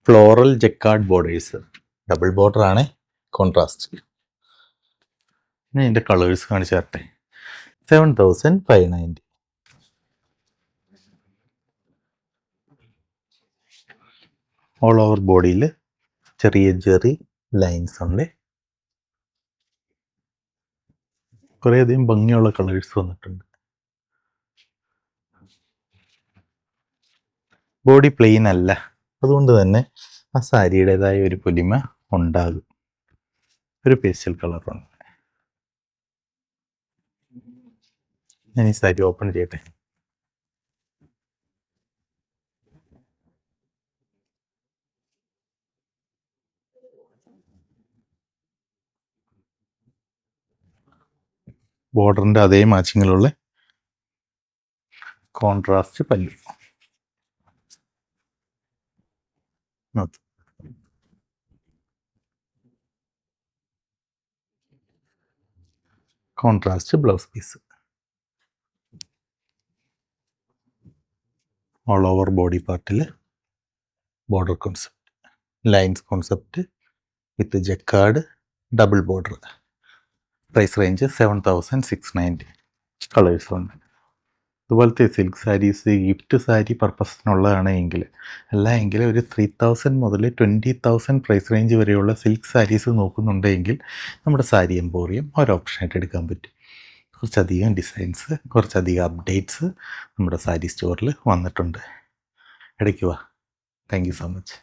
Floral jacquard borders, double border ആണ്, contrast. ഇനി ഇതിൻ്റെ കളേഴ്സ് കാണിച്ചു തരട്ടെ. 7590. ഓൾ ഓവർ ബോഡിയിൽ ചെറിയ ജെറി ലൈൻസ് ഉണ്ട്. കുറേയധികം ഭംഗിയുള്ള കളേഴ്സ് വന്നിട്ടുണ്ട്. ബോഡി പ്ലെയിൻ അല്ല, അതുകൊണ്ട് തന്നെ ആ സാരിയുടേതായ ഒരു പൊലിമ ഉണ്ടാകും. ഒരു പേസ്റ്റൽ കളറുണ്ട്. ഞാൻ ഈ സാരി ഓപ്പൺ ചെയ്യട്ടെ. ബോർഡറിൻ്റെ അതേ മാച്ചിങ്ങിലുള്ള contrast pallu. Contrast blouse piece. All over body പാർട്ടിൽ border concept, lines concept with jacquard double border. Price range 7690. Colours ഉണ്ട്. അതുപോലത്തെ സിൽക്ക് സാരീസ് ഗിഫ്റ്റ് സാരി പർപ്പസിനുള്ളതാണ് എങ്കിൽ, അല്ല എങ്കിൽ ഒരു 3000 മുതൽ 20,000 പ്രൈസ് റേഞ്ച് വരെയുള്ള സിൽക്ക് സാരീസ് നോക്കുന്നുണ്ടെങ്കിൽ നമ്മുടെ സാരി എംപോറിയം ഒരു ഓപ്ഷനായിട്ട് എടുക്കാൻ പറ്റും. കുറച്ചധികം ഡിസൈൻസ്, കുറച്ചധികം അപ്ഡേറ്റ്സ് നമ്മുടെ സാരി സ്റ്റോറിൽ വന്നിട്ടുണ്ട്. ഇടയ്ക്ക് വാ. Thank you so much.